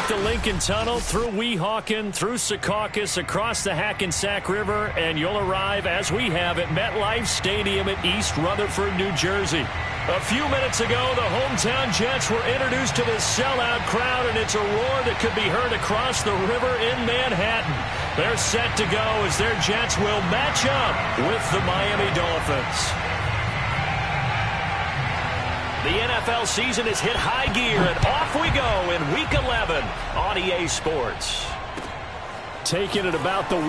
Take the Lincoln Tunnel through Weehawken, through Secaucus, across the Hackensack River, and you'll arrive, as we have, at MetLife Stadium at East Rutherford, New Jersey. A few minutes ago, the hometown Jets were introduced to this sellout crowd, and it's a roar that could be heard across the river in Manhattan. They're set to go as their Jets will match up with the Miami Dolphins. The NFL season has hit high gear, and off we go in Week 11 on EA Sports. Taking it about the 1.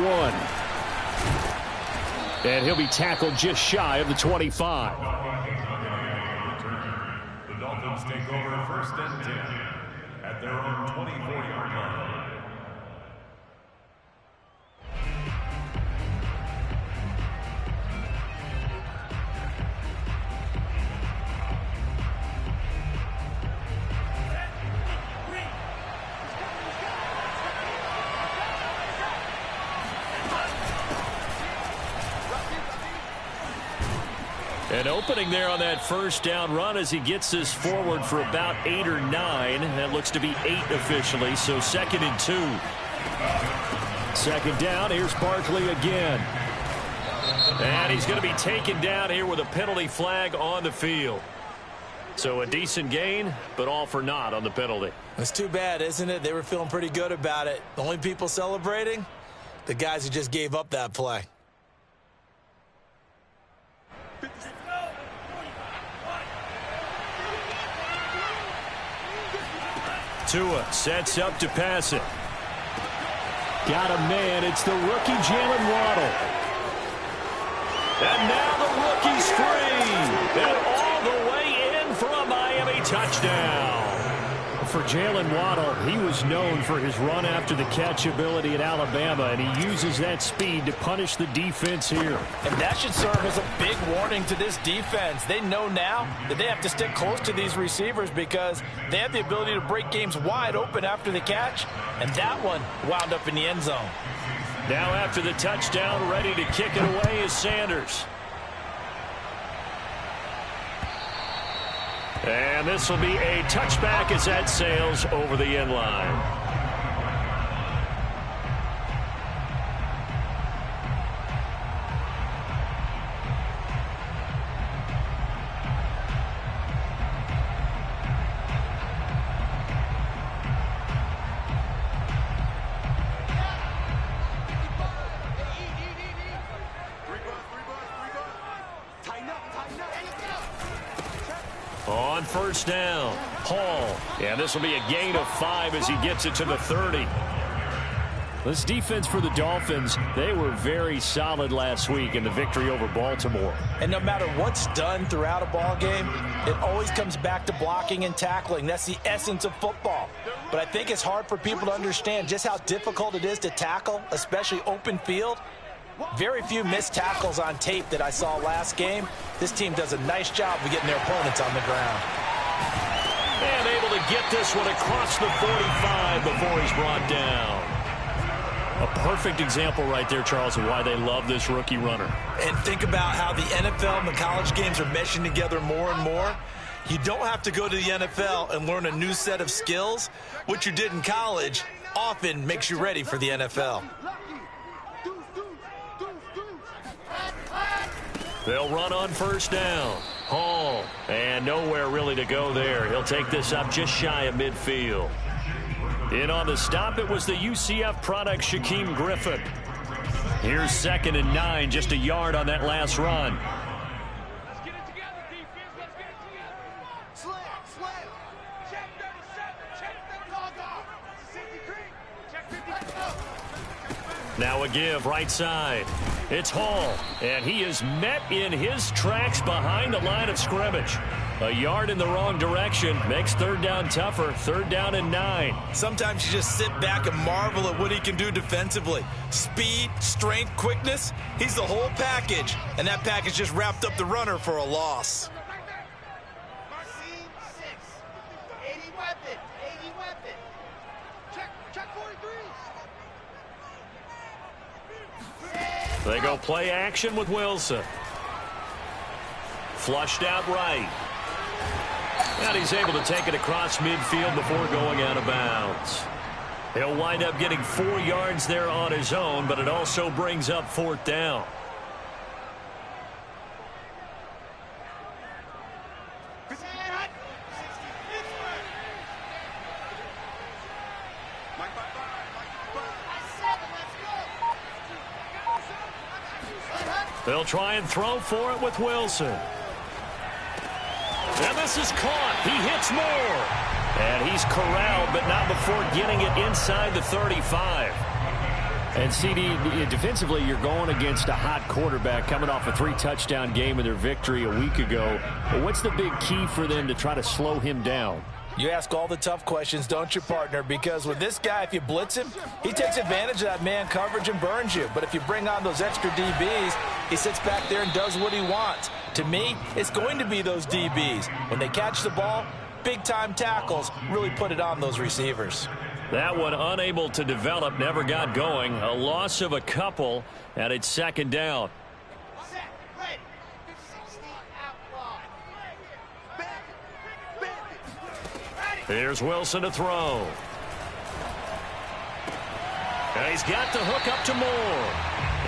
And he'll be tackled just shy of the 25. The Dolphins take over 1st and 10 at their own 24-yard line. An opening there on that first down run as he gets this forward for about 8 or 9. That looks to be 8 officially, so 2nd and 2. 2nd down, here's Barkley again. And he's going to be taken down here with a penalty flag on the field. So a decent gain, but all for naught on the penalty. It's too bad, isn't it? They were feeling pretty good about it. The only people celebrating? The guys who just gave up that play. Tua sets up to pass it. Got a man. It's the rookie Jalen Waddle. And now the rookie's free. And all the way in for a Miami touchdown. For Jalen Waddle, he was known for his run-after-the-catch ability at Alabama, and he uses that speed to punish the defense here. And that should serve as a big warning to this defense. They know now that they have to stick close to these receivers because they have the ability to break games wide open after the catch, and that one wound up in the end zone. Now after the touchdown, ready to kick it away is Sanders. And this will be a touchback as that sails over the end line. On 1st down, Hall. And this will be a gain of 5 as he gets it to the 30. This defense for the Dolphins, they were very solid last week in the victory over Baltimore. And no matter what's done throughout a ball game, it always comes back to blocking and tackling. That's the essence of football. But I think it's hard for people to understand just how difficult it is to tackle, especially open field. Very few missed tackles on tape that I saw last game. This team does a nice job of getting their opponents on the ground. And able to get this one across the 45 before he's brought down. A perfect example right there, Charles, of why they love this rookie runner. And think about how the NFL and the college games are meshing together more and more. You don't have to go to the NFL and learn a new set of skills. What you did in college often makes you ready for the NFL. They'll run on 1st down. Hall. And nowhere really to go there. He'll take this up just shy of midfield. In on the stop, it was the UCF product, Shaquem Griffin. Here's 2nd and 9, just a yard on that last run. Let's get it together, defense. Let's get it together. Slam. Check 37. Check 37. Check 50. Now a give, right side. It's Hall, and he is met in his tracks behind the line of scrimmage. A yard in the wrong direction makes 3rd down tougher. 3rd down and 9. Sometimes you just sit back and marvel at what he can do defensively. Speed, strength, quickness, he's the whole package. And that package just wrapped up the runner for a loss. They go play action with Wilson. Flushed out right. And he's able to take it across midfield before going out of bounds. He'll wind up getting 4 yards there on his own, but it also brings up 4th down. They'll try and throw for it with Wilson. And this is caught. He hits Moore. And he's corralled, but not before getting it inside the 35. And, CD, defensively, you're going against a hot quarterback coming off a 3-touchdown game in their victory a week ago. But what's the big key for them to try to slow him down? You ask all the tough questions, don't you, partner? Because with this guy, if you blitz him, he takes advantage of that man coverage and burns you. But if you bring on those extra DBs, he sits back there and does what he wants. To me, it's going to be those DBs. When they catch the ball, big-time tackles really put it on those receivers. That one unable to develop, never got going. A loss of a couple, and it's 2nd down. Here's Wilson to throw. And he's got the hook up to Moore.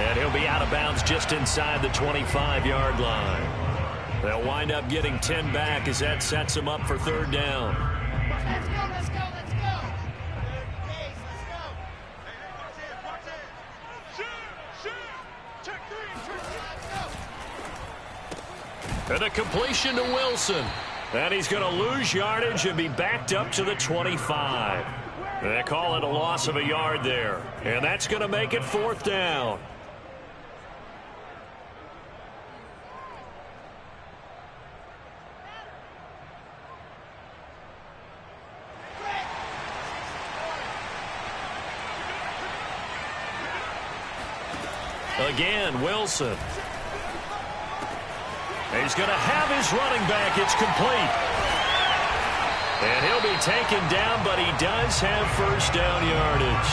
And he'll be out of bounds just inside the 25-yard line. They'll wind up getting 10 back as that sets them up for 3rd down. Let's go, let's go, let's go. And a completion to Wilson. And he's going to lose yardage and be backed up to the 25. They call it a loss of a yard there. And that's going to make it 4th down. Again, Wilson. He's going to have his running back. It's complete. And he'll be taken down, but he does have 1st down yardage.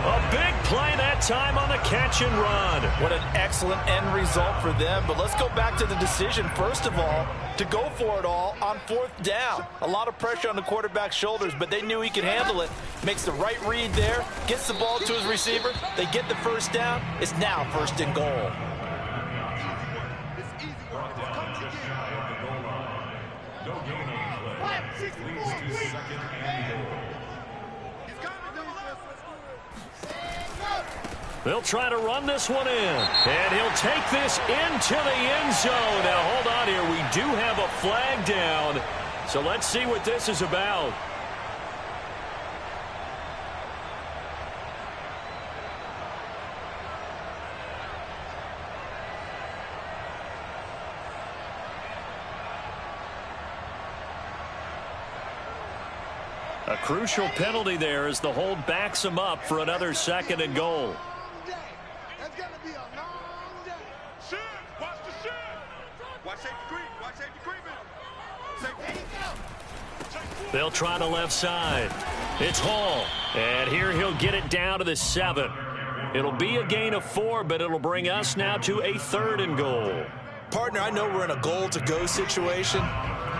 A big play that time on the catch and run. What an excellent end result for them. But let's go back to the decision, first of all, to go for it all on 4th down. A lot of pressure on the quarterback's shoulders, but they knew he could handle it. Makes the right read there, gets the ball to his receiver. They get the 1st down. It's now 1st and goal. They'll try to run this one in. And he'll take this into the end zone. Now, hold on here. We do have a flag down. So let's see what this is about. A crucial penalty there as the hold backs him up for another 2nd and goal. That's going to be a long day. Shoot! Watch the shoot! Watch safety creep. Watch safety creeping. They'll try the left side. It's Hall. And here he'll get it down to the 7. It'll be a gain of 4, but it'll bring us now to a 3rd and goal. Partner, I know we're in a goal-to-go situation,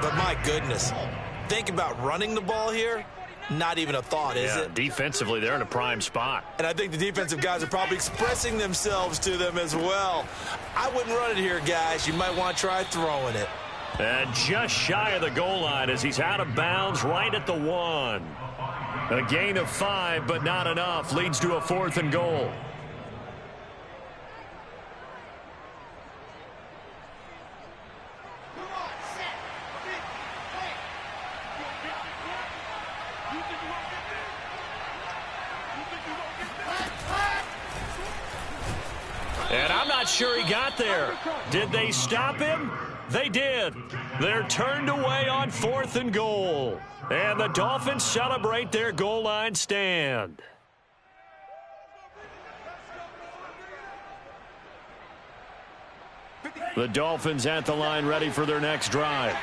but my goodness, think about running the ball here. Not even a thought, is it? Defensively, they're in a prime spot. And I think the defensive guys are probably expressing themselves to them as well. I wouldn't run it here, guys. You might want to try throwing it. And just shy of the goal line as he's out of bounds right at the 1. A gain of 5, but not enough. Leads to a 4th and goal. And I'm not sure he got there. Did they stop him? They did. They're turned away on 4th and goal. And the Dolphins celebrate their goal line stand. The Dolphins at the line ready for their next drive.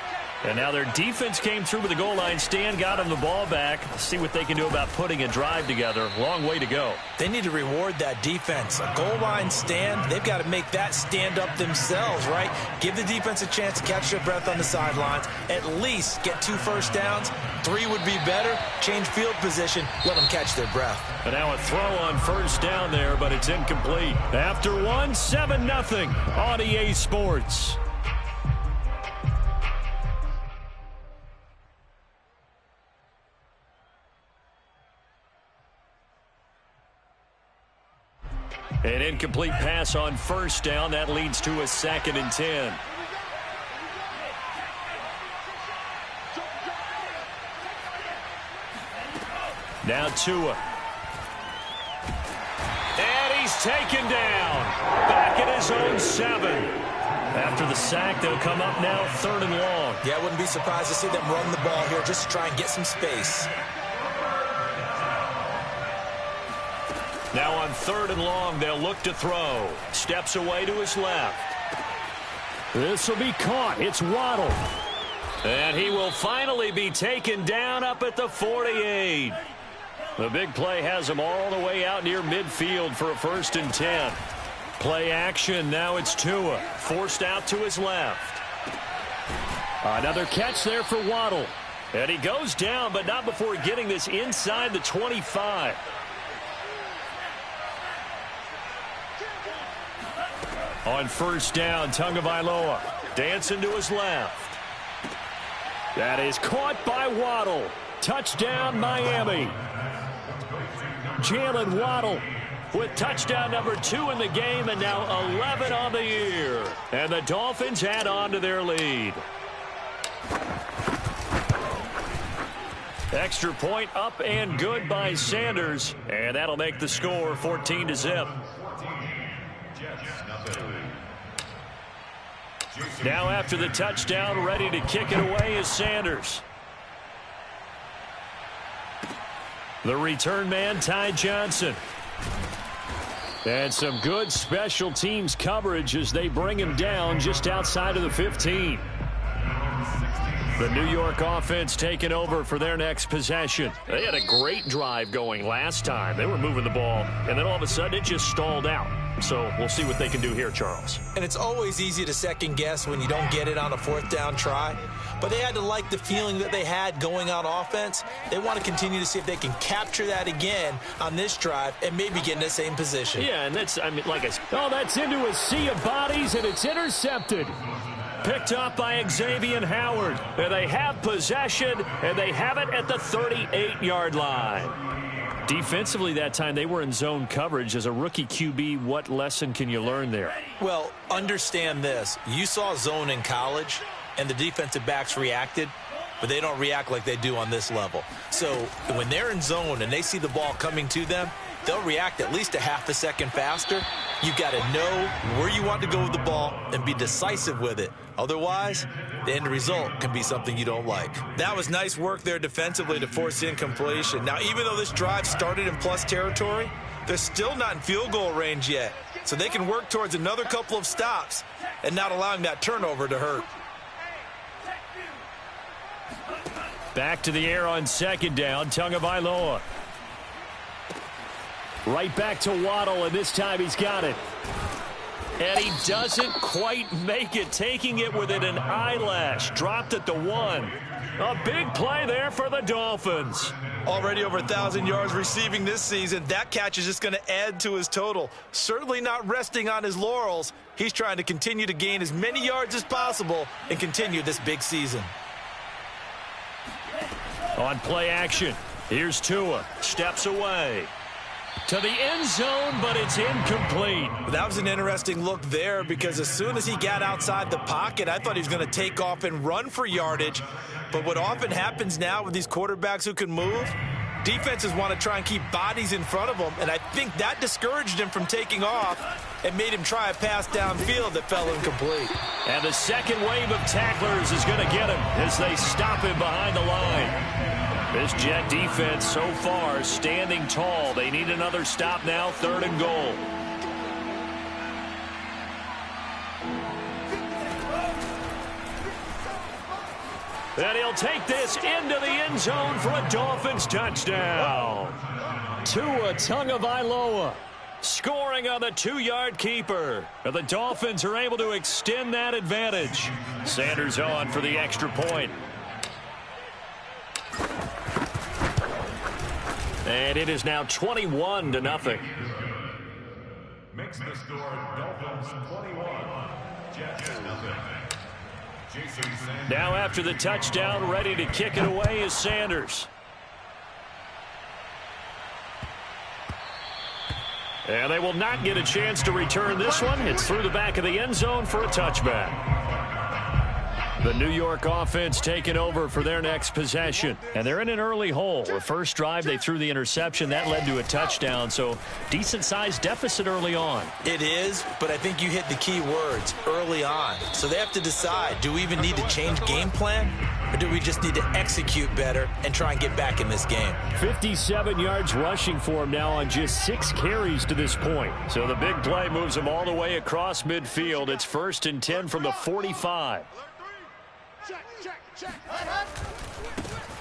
And now their defense came through with the goal line stand, got them the ball back. Let's see what they can do about putting a drive together. Long way to go. They need to reward that defense. A goal line stand, they've got to make that stand up themselves, right? Give the defense a chance to catch their breath on the sidelines. At least get 2 first downs. 3 would be better. Change field position. Let them catch their breath. And now a throw on first down there, but it's incomplete. After 1, 7-0 on EA Sports. An incomplete pass on first down. That leads to a 2nd and 10. Now Tua. And he's taken down. Back at his own 7. After the sack, they'll come up now 3rd and long. Yeah, I wouldn't be surprised to see them run the ball here just to try and get some space. Now on 3rd and long, they'll look to throw. Steps away to his left. This will be caught. It's Waddle. And he will finally be taken down up at the 48. The big play has him all the way out near midfield for a 1st and 10. Play action. Now it's Tua. Forced out to his left. Another catch there for Waddle. And he goes down, but not before getting this inside the 25. On first down, Tagovailoa dancing to his left. That is caught by Waddle. Touchdown, Miami. Jalen Waddle with touchdown number 2 in the game, and now 11 on the year. And the Dolphins add on to their lead. Extra point up and good by Sanders, and that'll make the score 14-0. Now after the touchdown, ready to kick it away is Sanders. The return man, Ty Johnson. And some good special teams coverage as they bring him down just outside of the 15. The New York offense taking over for their next possession. They had a great drive going last time. They were moving the ball, and then all of a sudden it just stalled out. So we'll see what they can do here, Charles. And it's always easy to second guess when you don't get it on a 4th down try. But they had to like the feeling that they had going on offense. They want to continue to see if they can capture that again on this drive and maybe get in the same position. Yeah, and that's, I mean, like I said, oh, that's into a sea of bodies, and it's intercepted. Picked up by Xavier Howard. And they have possession, and they have it at the 38-yard line. Defensively that time, they were in zone coverage. As a rookie QB, what lesson can you learn there? Well, understand this. You saw zone in college, and the defensive backs reacted, but they don't react like they do on this level. So when they're in zone and they see the ball coming to them, they'll react at least a half a second faster. You've got to know where you want to go with the ball and be decisive with it. Otherwise, the end result can be something you don't like. That was nice work there defensively to force incompletion. Now, even though this drive started in plus territory, they're still not in field goal range yet. So they can work towards another couple of stops and not allowing that turnover to hurt. Back to the air on 2nd down, Tagovailoa. Right back to Waddle, and this time he's got it. And he doesn't quite make it, taking it within an eyelash. Dropped at the 1. A big play there for the Dolphins. Already over 1,000 yards receiving this season. That catch is just going to add to his total. Certainly not resting on his laurels. He's trying to continue to gain as many yards as possible and continue this big season. On play action, here's Tua. Steps away to the end zone, but it's incomplete. That was an interesting look there because as soon as he got outside the pocket, I thought he was going to take off and run for yardage. But what often happens now with these quarterbacks who can move, defenses want to try and keep bodies in front of them, and I think that discouraged him from taking off and made him try a pass downfield that fell incomplete. And the second wave of tacklers is going to get him as they stop him behind the line. This Jet defense so far standing tall. They need another stop now, 3rd and goal. And he'll take this into the end zone for a Dolphins touchdown. Tua Tagovailoa scoring on the 2-yard keeper. And the Dolphins are able to extend that advantage. Sanders on for the extra point. And it is now 21-0. Makes the score Dolphins 21, Jets 0. Now after the touchdown, ready to kick it away is Sanders. And they will not get a chance to return this one. It's through the back of the end zone for a touchback. The New York offense taking over for their next possession. And they're in an early hole. The first drive, they threw the interception. That led to a touchdown, so decent-sized deficit early on. It is, but I think you hit the key words, early on. So they have to decide, do we even need to change game plan? Or do we just need to execute better and try and get back in this game? 57 yards rushing for him now on just 6 carries to this point. So the big play moves him all the way across midfield. It's 1st and 10 from the 45.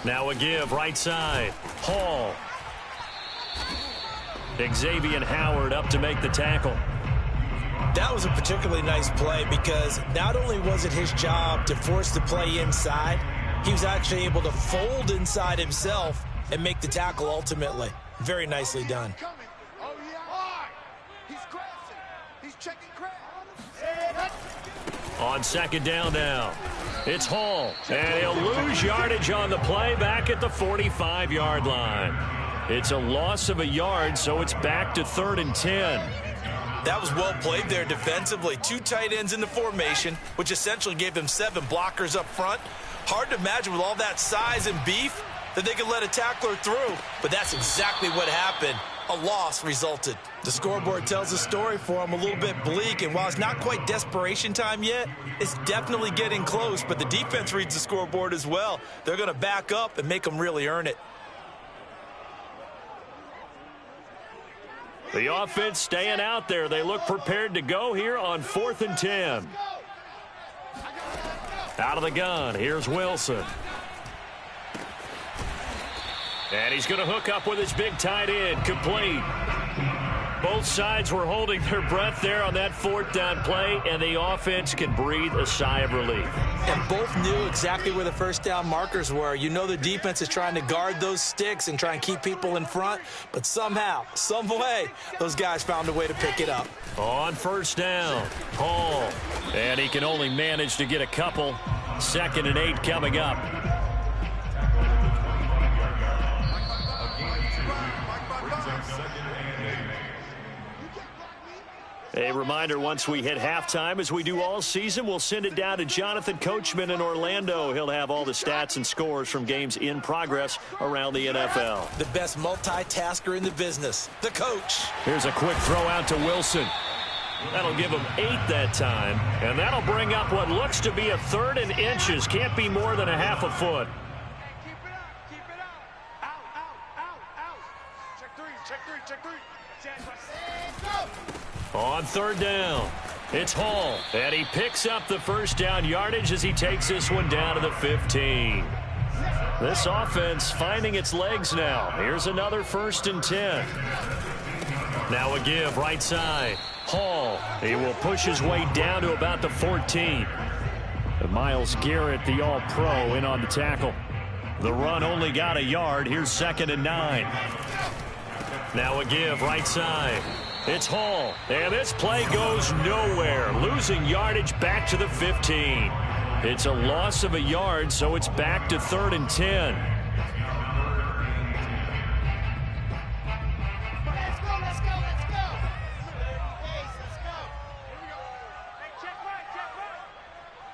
Now a give right side. Hall. Xavier Howard up to make the tackle. That was a particularly nice play because not only was it his job to force the play inside, he was actually able to fold inside himself and make the tackle ultimately. Very nicely done. On 2nd down now. It's Hall, and he'll lose yardage on the play back at the 45-yard line. It's a loss of a yard, so it's back to 3rd and 10. That was well played there defensively. 2 tight ends in the formation, which essentially gave them 7 blockers up front. Hard to imagine with all that size and beef that they could let a tackler through, but that's exactly what happened. A loss resulted. The scoreboard tells a story for them a little bit bleak, and while it's not quite desperation time yet, it's definitely getting close, but the defense reads the scoreboard as well. They're going to back up and make them really earn it. The offense staying out there. They look prepared to go here on 4th and 10. Out of the gun, here's Wilson. And he's going to hook up with his big tight end, complete. Both sides were holding their breath there on that 4th down play, and the offense can breathe a sigh of relief. And both knew exactly where the 1st down markers were. You know the defense is trying to guard those sticks and try and keep people in front, but somehow, some way, those guys found a way to pick it up. On 1st down, Hall. And he can only manage to get a couple. 2nd and 8 coming up. A reminder, once we hit halftime, as we do all season, we'll send it down to Jonathan Coachman in Orlando. He'll have all the stats and scores from games in progress around the NFL. The best multitasker in the business, the coach. Here's a quick throw out to Wilson. That'll give him 8 that time, and that'll bring up what looks to be a 3rd and inches. Can't be more than a half a foot. Keep it out. Out. Check 3. On 3rd down, it's Hall, and he picks up the 1st down yardage as he takes this one down to the 15. This offense finding its legs now. Here's another 1st and 10. Now a give right side. Hall, he will push his way down to about the 14. And Myles Garrett, the All-Pro, in on the tackle. The run only got a yard. Here's 2nd and 9. Now a give right side. It's Hall, and this play goes nowhere. Losing yardage back to the 15. It's a loss of a yard, so it's back to 3rd and 10. Let's go. Let's go. Hey, check right.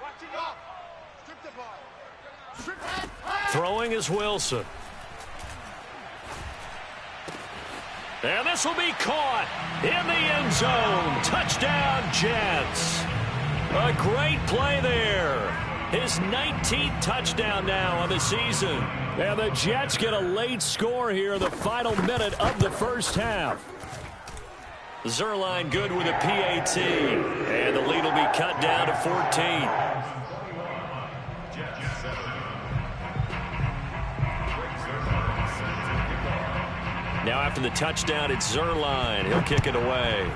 Watch it off. Strip the ball. Throwing is Wilson. And this will be caught in the end zone. Touchdown, Jets. A great play there. His 19th touchdown now on the season. And the Jets get a late score here in the final minute of the 1st half. Zerline good with a PAT. And the lead will be cut down to 14. Now after the touchdown, it's Zerline. He'll kick it away.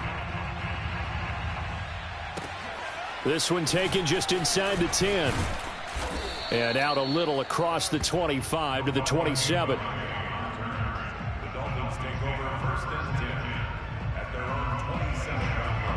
This one taken just inside the 10. And out a little across the 25 to the 27. The Dolphins take over first and 10 at their own 27-yard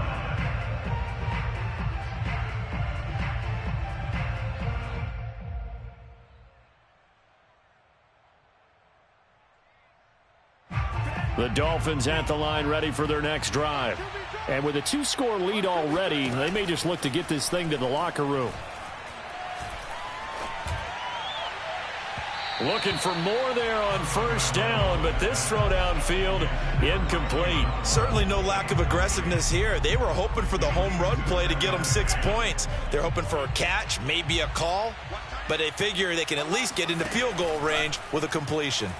line. The Dolphins at the line ready for their next drive. And with a 2-score lead already, they may just look to get this thing to the locker room. Looking for more there on first down, but this throw downfield incomplete. Certainly no lack of aggressiveness here. They were hoping for the home run play to get them 6 points. They're hoping for a catch, maybe a call, but they figure they can at least get into field goal range with a completion.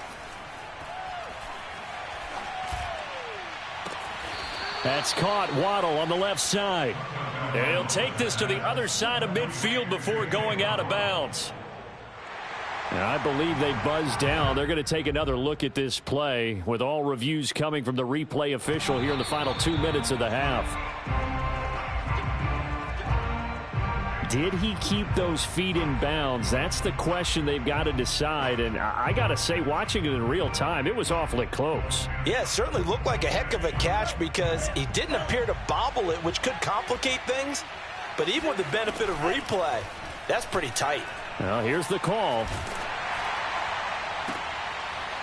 That's caught. Waddle on the left side. And he'll take this to the other side of midfield before going out of bounds. And I believe they buzzed down. They're going to take another look at this play with all reviews coming from the replay official here in the final 2 minutes of the half. Did he keep those feet in bounds? That's the question they've got to decide. And I got to say, watching it in real time, it was awfully close. Yeah, it certainly looked like a heck of a catch because he didn't appear to bobble it, which could complicate things. But even with the benefit of replay, that's pretty tight. Well, here's the call.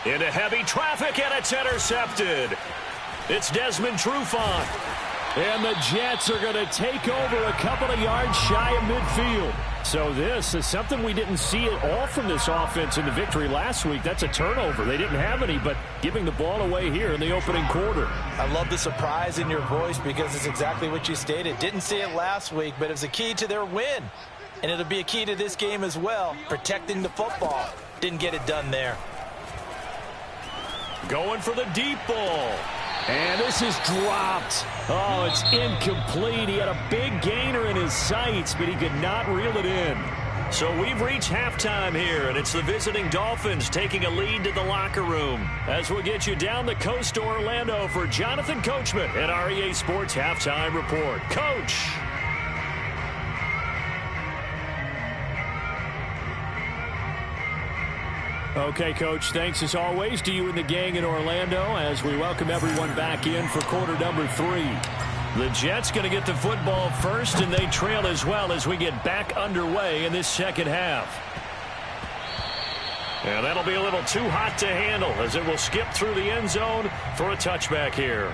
Into heavy traffic, and it's intercepted. It's Desmond Trufant. And the Jets are going to take over a couple of yards shy of midfield. So this is something we didn't see at all from this offense in the victory last week. That's a turnover. They didn't have any, but giving the ball away here in the opening quarter. I love the surprise in your voice because it's exactly what you stated. Didn't see it last week, but it was a key to their win. And it'll be a key to this game as well, protecting the football. Didn't get it done there. Going for the deep ball. And this is dropped. Oh, it's incomplete. He had a big gainer in his sights, but he could not reel it in. So we've reached halftime here, and it's the visiting Dolphins taking a lead to the locker room. As we'll get you down the coast to Orlando for Jonathan Coachman at REA Sports Halftime Report. Coach. Okay, Coach, thanks as always to you and the gang in Orlando as we welcome everyone back in for quarter number 3. The Jets going to get the football first, and they trail as well as we get back underway in this second half. And that'll be a little too hot to handle as it will skip through the end zone for a touchback here.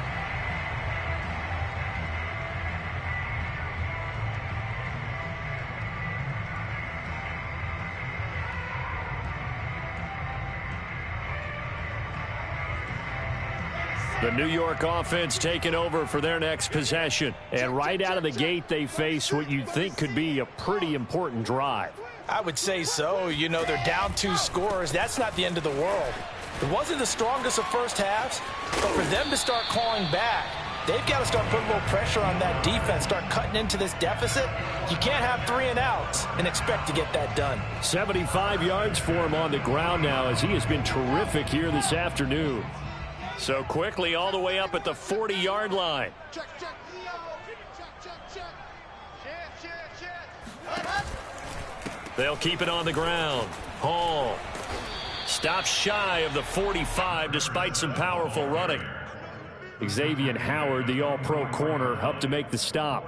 The New York offense taking over for their next possession. And right out of the gate, they face what you'd think could be a pretty important drive. I would say so. You know, they're down 2 scores. That's not the end of the world. It wasn't the strongest of first halves, but for them to start clawing back, they've got to start putting a little pressure on that defense, start cutting into this deficit. You can't have 3 and outs and expect to get that done. 75 yards for him on the ground now as he has been terrific here this afternoon. So quickly all the way up at the 40-yard line. Check, check. They'll keep it on the ground. Hall stops shy of the 45 despite some powerful running. Xavier Howard, the all-pro corner, up to make the stop.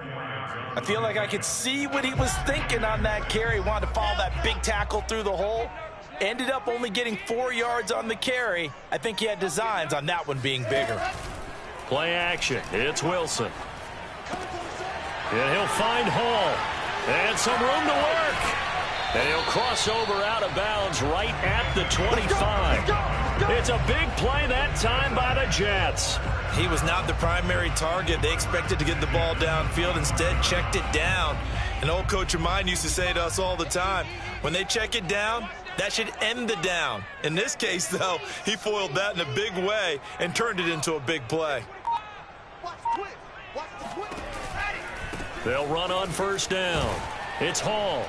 I feel like I could see what he was thinking on that carry. Wanted to follow that big tackle through the hole. Ended up only getting 4 yards on the carry. I think he had designs on that one being bigger. Play action. It's Wilson. And he'll find Hall. And some room to work. And he'll cross over out of bounds right at the 25. It's a big play that time by the Jets. He was not the primary target. They expected to get the ball downfield. Instead, checked it down. An old coach of mine used to say to us all the time, when they check it down, that should end the down. In this case, though, he foiled that in a big way and turned it into a big play. They'll run on first down. It's Hall.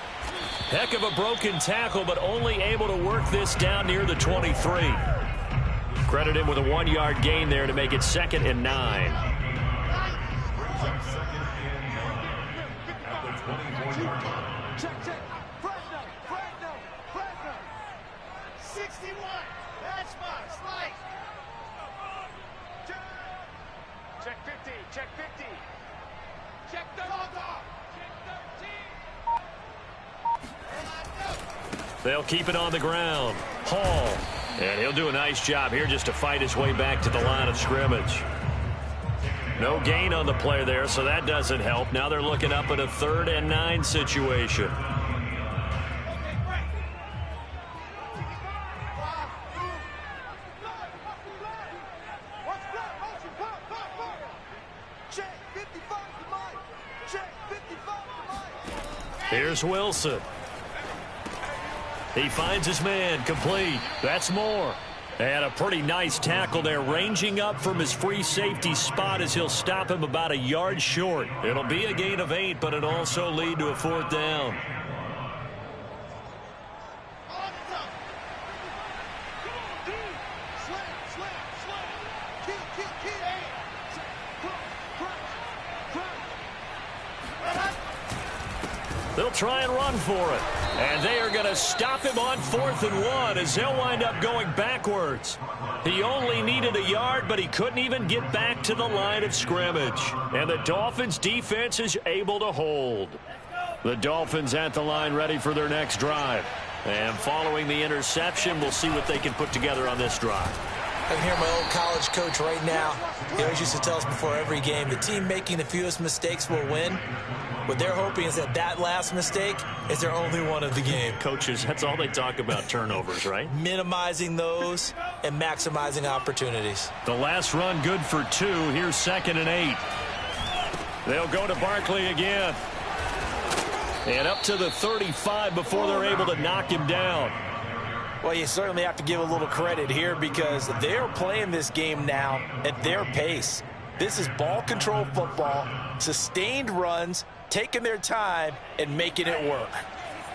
Heck of a broken tackle, but only able to work this down near the 23. Credit him with a 1-yard gain there to make it 2nd and 9. At the 24-yard line. Check. Fresno. 61. That's my slice. Check 50. Check 13. They'll keep it on the ground. Hall. And he'll do a nice job here just to fight his way back to the line of scrimmage. No gain on the play there, so that doesn't help. Now they're looking up at a 3rd and 9 situation. Here's Wilson. He finds his man, complete. That's Moore. And a pretty nice tackle there, ranging up from his free safety spot as he'll stop him about a yard short. It'll be a gain of 8, but it'll also lead to a 4th down. They'll try and run for it. And they are going to stop him on 4th and 1 as they'll wind up going backwards. He only needed a yard, but he couldn't even get back to the line of scrimmage. And the Dolphins defense is able to hold. The Dolphins at the line ready for their next drive. And following the interception, we'll see what they can put together on this drive. I can hear my old college coach right now. He always used to tell us before every game, the team making the fewest mistakes will win. What they're hoping is that last mistake is their only one of the game. Coaches, that's all they talk about, turnovers, right? Minimizing those and maximizing opportunities. The last run good for 2. Here's 2nd and 8. They'll go to Barkley again. And up to the 35 before they're able to knock him down. Well, you certainly have to give a little credit here because they're playing this game now at their pace. This is ball control football, sustained runs, taking their time and making it work.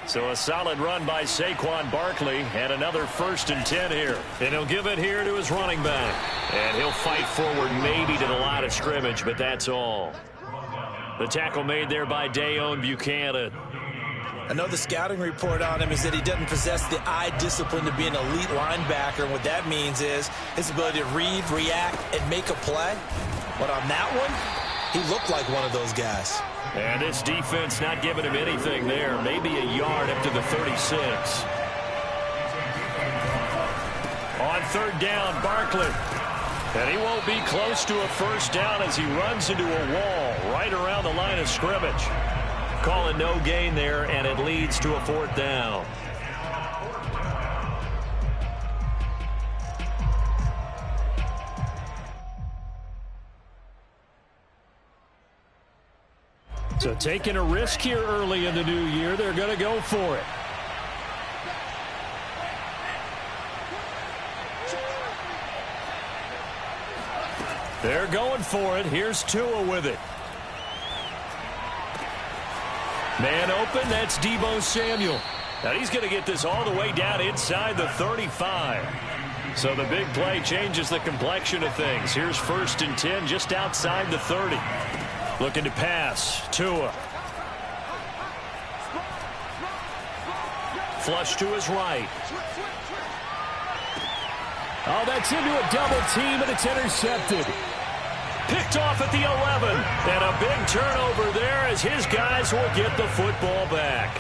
So a solid run by Saquon Barkley and another 1st and 10 here. And he'll give it here to his running back. And he'll fight forward maybe to the line of scrimmage, but that's all. The tackle made there by Dayon Buchanan. I know the scouting report on him is that he doesn't possess the eye discipline to be an elite linebacker. And what that means is his ability to read, react, and make a play. But on that one, he looked like one of those guys. And this defense not giving him anything there. Maybe a yard up to the 36. On 3rd down, Barkley. And he won't be close to a 1st down as he runs into a wall right around the line of scrimmage. Calling no gain there, and it leads to a 4th down. So taking a risk here early in the new year, they're going to go for it. They're going for it. Here's Tua with it. Man open, that's Deebo Samuel. Now he's going to get this all the way down inside the 35. So the big play changes the complexion of things. Here's 1st and 10 just outside the 30. Looking to pass. Tua. Flush to his right. Oh, that's into a double team, and it's intercepted. Picked off at the 11. And a big turnover there as his guys will get the football back.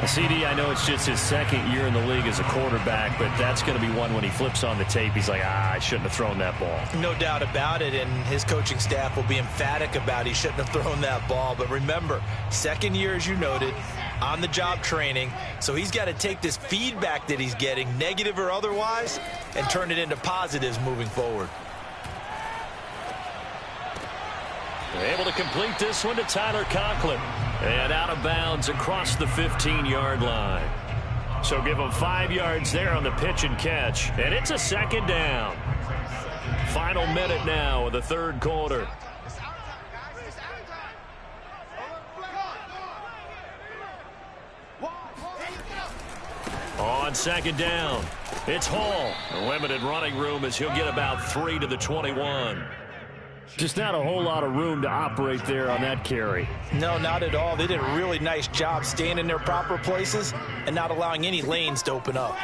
CD, I know it's just his 2nd year in the league as a quarterback, but that's going to be one when he flips on the tape. He's like, I shouldn't have thrown that ball. No doubt about it, and his coaching staff will be emphatic about he shouldn't have thrown that ball. But remember, 2nd year, as you noted, on-the-job training, so he's got to take this feedback that he's getting, negative or otherwise, and turn it into positives moving forward. They're able to complete this one to Tyler Conklin. And out of bounds across the 15-yard line. So give him 5 yards there on the pitch and catch. And it's a 2nd down. Final minute now of the 3rd quarter. On on second down. It's Hall. A limited running room as he'll get about 3 to the 21. Just not a whole lot of room to operate there on that carry. No, not at all. They did a really nice job staying in their proper places and not allowing any lanes to open up.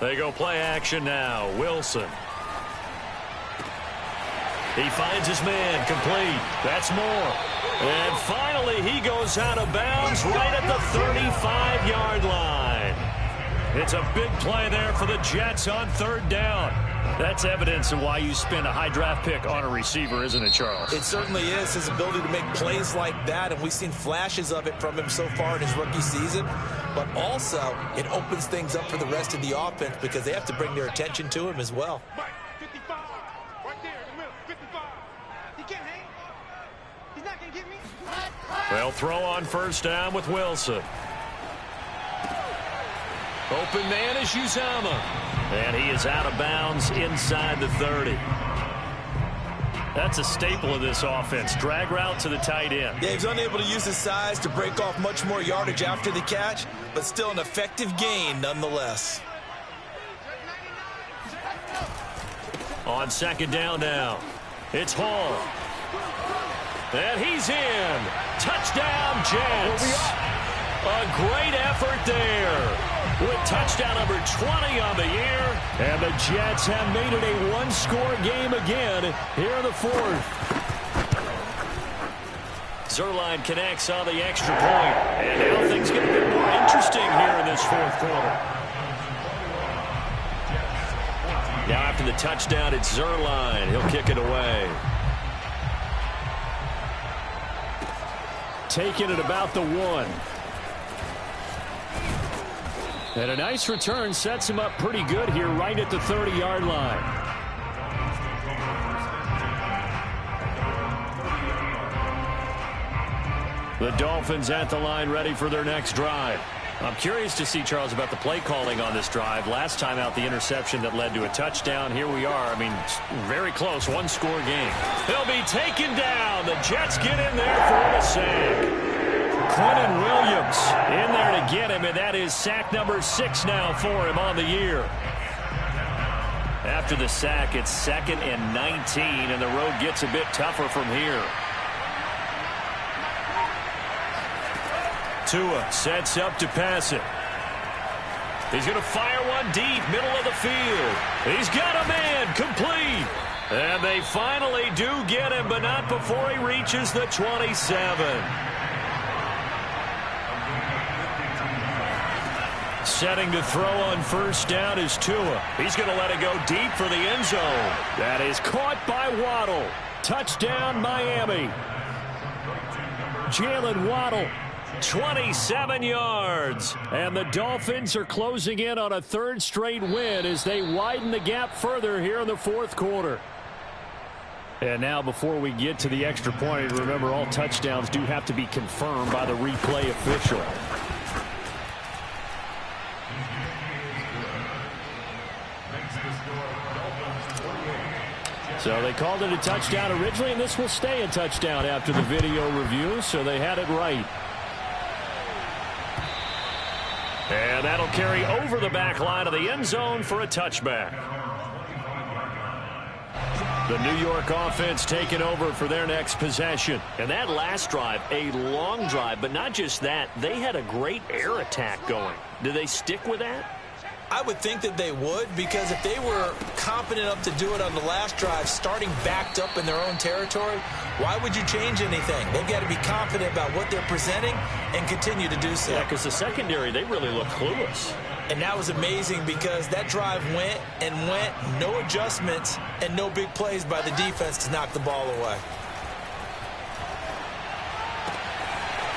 They go play action now. Wilson. He finds his man, complete. That's Moore. And finally, he goes out of bounds right at the 35-yard line. It's a big play there for the Jets on third down. That's evidence of why you spend a high draft pick on a receiver, isn't it, Charles? It certainly is, his ability to make plays like that, and we've seen flashes of it from him so far in his rookie season. But also, it opens things up for the rest of the offense because they have to bring their attention to him as well. Mike, 55. Right there in the middle, 55. He can't hang. He's not going to get me. They'll throw on first down with Wilson. Open man is Uzama. And he is out of bounds inside the 30. That's a staple of this offense. Drag route to the tight end. Yeah, he's unable to use his size to break off much more yardage after the catch, but still an effective gain nonetheless. On second down now, it's Hall. And he's in. Touchdown, Jets. A great effort there. With touchdown number 20 on the year. And the Jets have made it a one-score game again here in the fourth. Zuerlein connects on the extra point. And now things get a bit more interesting here in this fourth quarter. Now after the touchdown, it's Zuerlein. He'll kick it away. Taking it about the 1. And a nice return sets him up pretty good here right at the 30-yard line. The Dolphins at the line ready for their next drive. I'm curious to see, Charles, about the play calling on this drive. Last time out, the interception that led to a touchdown. Here we are. I mean, very close, one-score game. He'll be taken down. The Jets get in there for the sack. Quentin Williams in there to get him, and that is sack number 6 now for him on the year. After the sack, it's 2nd and 19, and the road gets a bit tougher from here. Tua sets up to pass it. He's going to fire one deep, middle of the field. He's got a man, complete. And they finally do get him, but not before he reaches the 27. Setting to throw on first down is Tua. He's going to let it go deep for the end zone. That is caught by Waddle. Touchdown, Miami. Jalen Waddle, 27 yards. And the Dolphins are closing in on a third straight win as they widen the gap further here in the fourth quarter. And now before we get to the extra point, remember all touchdowns do have to be confirmed by the replay official. So they called it a touchdown originally, and this will stay a touchdown after the video review, so they had it right. And that'll carry over the back line of the end zone for a touchback. The New York offense taking over for their next possession. And that last drive, a long drive, but not just that, they had a great air attack going. Do they stick with that? I would think that they would, because if they were competent enough to do it on the last drive, starting backed up in their own territory, why would you change anything? They've got to be confident about what they're presenting and continue to do so. Yeah, because the secondary, they really look clueless. And that was amazing because that drive went and went, no adjustments and no big plays by the defense to knock the ball away.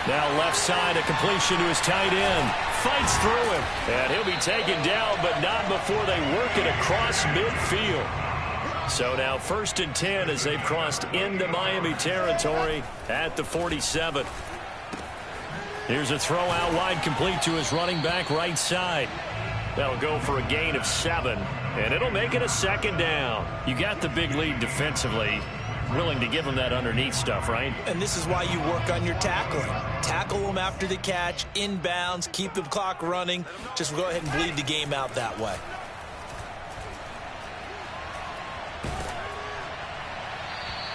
Now left side, a completion to his tight end. Fights through him. And he'll be taken down, but not before they work it across midfield. So now 1st and 10 as they've crossed into Miami territory at the 47. Here's a throw out wide, complete to his running back right side. That'll go for a gain of 7, and it'll make it a 2nd down. You got the big lead defensively. willing to give them that underneath stuff, right? And this is why you work on your tackling. Tackle them after the catch, inbounds, keep the clock running. Just go ahead and bleed the game out that way.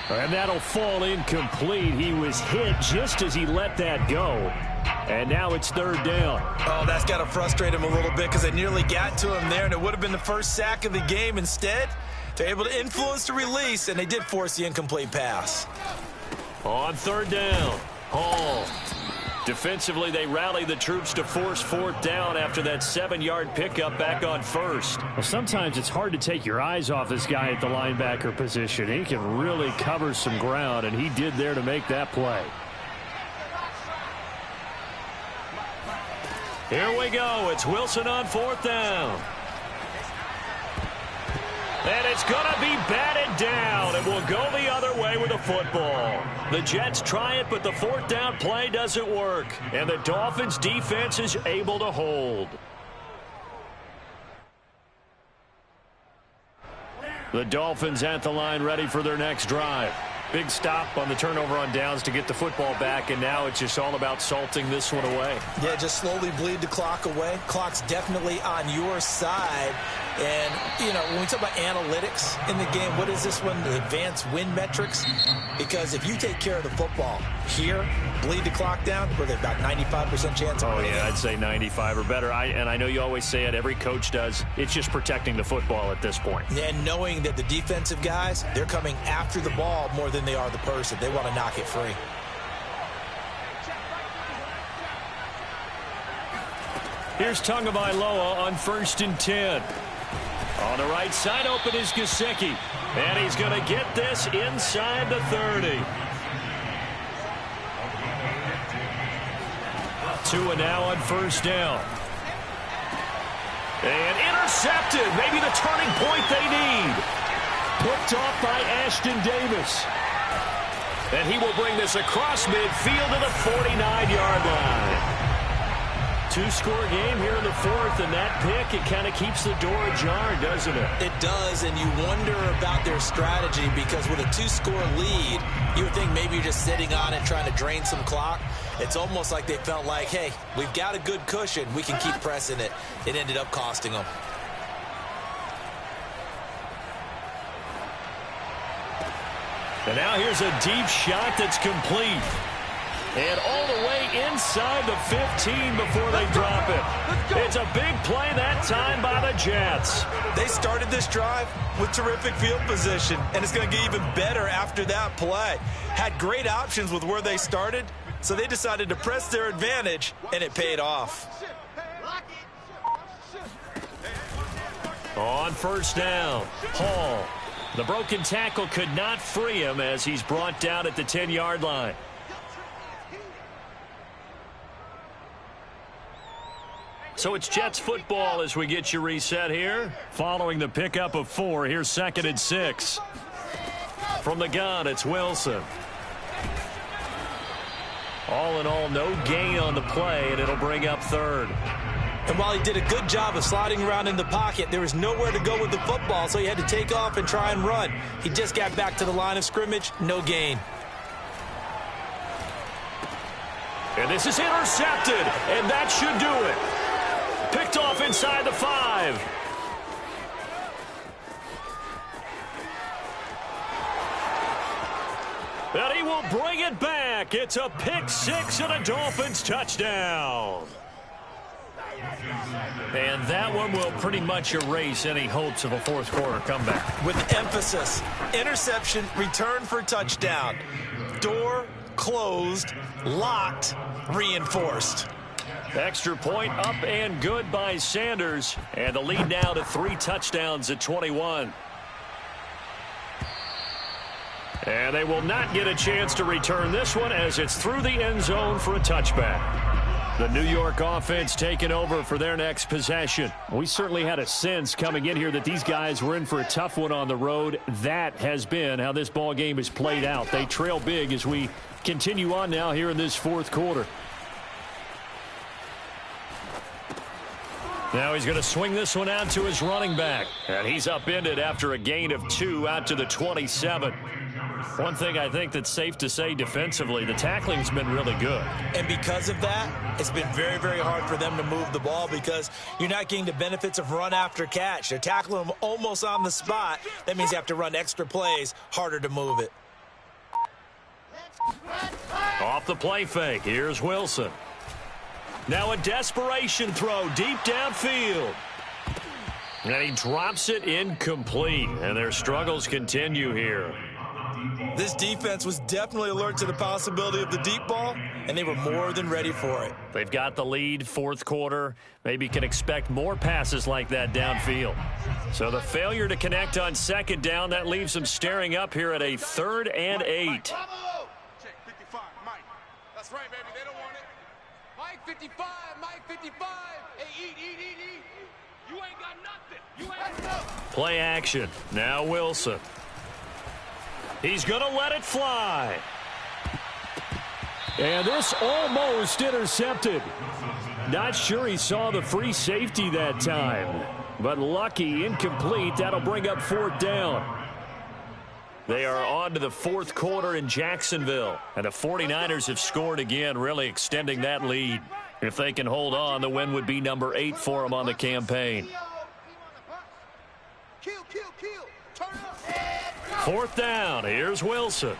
And that'll fall incomplete. He was hit just as he let that go. And now it's third down. Oh, that's got to frustrate him a little bit because they nearly got to him there, and it would have been the first sack of the game. Instead, they're able to influence the release, and they did force the incomplete pass. On third down, Hall. Defensively, they rally the troops to force fourth down after that 7-yard pickup back on first. Well, sometimes it's hard to take your eyes off this guy at the linebacker position. He can really cover some ground, and he did there to make that play. Here we go. It's Wilson on fourth down. And it's going to be batted down, and will go the other way with the football. The Jets try it, but the fourth down play doesn't work. And the Dolphins' defense is able to hold. The Dolphins at the line ready for their next drive. Big stop on the turnover on downs to get the football back, and now it's just all about salting this one away. Yeah, just slowly bleed the clock away. Clock's definitely on your side. And, you know, when we talk about analytics in the game, what is this one? The advanced win metrics? Because if you take care of the football here, bleed the clock down, where they've got 95% chance of winning. Yeah, I'd say 95 or better. And I know you always say it, every coach does. It's just protecting the football at this point. And knowing that the defensive guys, they're coming after the ball more than they are the person. They want to knock it free. Here's Tagovailoa on 1st and 10. On the right side, open is Gesicki. And he's going to get this inside the 30. 2 and now on 1st down. And intercepted. Maybe the turning point they need. Picked off by Ashton Davis. And he will bring this across midfield to the 49-yard line. 2-score game here in the fourth, and that pick, it kind of keeps the door ajar, doesn't it? It does, and you wonder about their strategy because with a 2-score lead, you would think maybe you're just sitting on it trying to drain some clock. It's almost like they felt like, hey, we've got a good cushion. We can keep pressing it. It ended up costing them. And now here's a deep shot that's complete. And all the way inside the 15 before they drop it. It's a big play that time by the Jets. They started this drive with terrific field position, and it's going to get even better after that play. Had great options with where they started, so they decided to press their advantage, and it paid off. On 1st down, Hall. The broken tackle could not free him as he's brought down at the 10-yard line. So it's Jets football as we get you reset here. Following the pickup of 4, here's 2nd and 6. From the gun, it's Wilson. All in all, no gain on the play, and it'll bring up 3rd. And while he did a good job of sliding around in the pocket, there was nowhere to go with the football, so he had to take off and try and run. He just got back to the line of scrimmage, no gain. And this is intercepted, and that should do it. Picked off inside the 5. And he will bring it back. It's a pick 6 and a Dolphins touchdown. And that one will pretty much erase any hopes of a fourth quarter comeback. With emphasis, interception, return for touchdown. Door closed, locked, reinforced. Extra point up and good by Sanders. And the lead now to 3 touchdowns at 21. And they will not get a chance to return this one as it's through the end zone for a touchback. The New York offense taking over for their next possession. We certainly had a sense coming in here that these guys were in for a tough one on the road. That has been how this ball game has played out. They trail big as we continue on now here in this fourth quarter. Now he's going to swing this one out to his running back. And he's upended after a gain of 2 out to the 27. One thing I think that's safe to say defensively, the tackling's been really good. And because of that, it's been very, very hard for them to move the ball because you're not getting the benefits of run after catch. They're tackling them almost on the spot. That means you have to run extra plays, harder to move it. Off the play fake, here's Wilson. Now a desperation throw deep downfield. And he drops it incomplete, and their struggles continue here. This defense was definitely alert to the possibility of the deep ball, and they were more than ready for it. They've got the lead, fourth quarter. Maybe can expect more passes like that downfield. So the failure to connect on second down, that leaves them staring up here at a 3rd and 8. Check 55, Mike. That's right, baby. They don't want it. Mike 55, Mike 55. Hey, eat. You ain't got nothing. You ain't got nothing. Play action. Now Wilson. He's going to let it fly. And this almost intercepted. Not sure he saw the free safety that time. But lucky, incomplete. That'll bring up 4th down. They are on to the 4th quarter in Jacksonville. And the 49ers have scored again, really extending that lead. If they can hold on, the win would be number 8 for them on the campaign. Kill. Turn up. 4th down. Here's Wilson.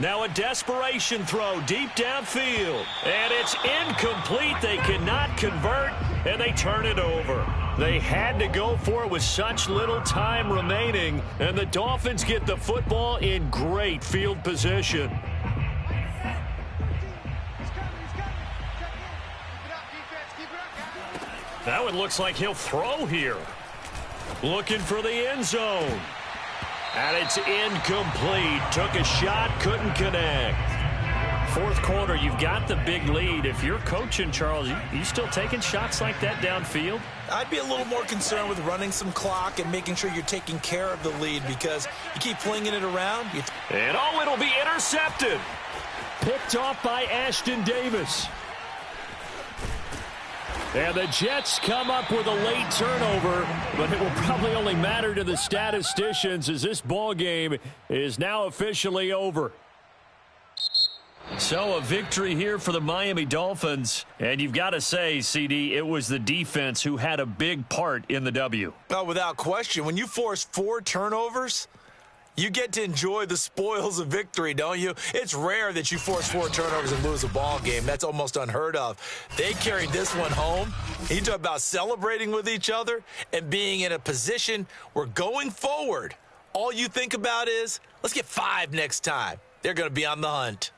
Now a desperation throw deep downfield. And it's incomplete. They cannot convert, and they turn it over. They had to go for it with such little time remaining, and the Dolphins get the football in great field position. Now it looks like he'll throw here. Looking for the end zone. And it's incomplete. Took a shot, couldn't connect. 4th quarter, you've got the big lead. If you're coaching, Charles, you still taking shots like that downfield? I'd be a little more concerned with running some clock and making sure you're taking care of the lead because you keep flinging it around. And it'll be intercepted. Picked off by Ashton Davis. And the Jets come up with a late turnover, but it will probably only matter to the statisticians as this ball game is now officially over. So a victory here for the Miami Dolphins. And you've got to say, CD, it was the defense who had a big part in the W. Oh, without question. When you force 4 turnovers, you get to enjoy the spoils of victory, don't you? It's rare that you force 4 turnovers and lose a ball game. That's almost unheard of. They carried this one home. You talk about celebrating with each other and being in a position where going forward, all you think about is, let's get 5 next time. They're going to be on the hunt.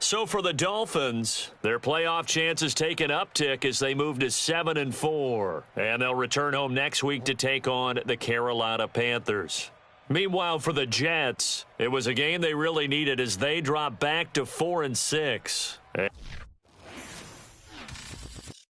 So for the Dolphins, their playoff chances take an uptick as they move to 7-4. And they'll return home next week to take on the Carolina Panthers. Meanwhile, for the Jets, it was a game they really needed as they drop back to 4-6.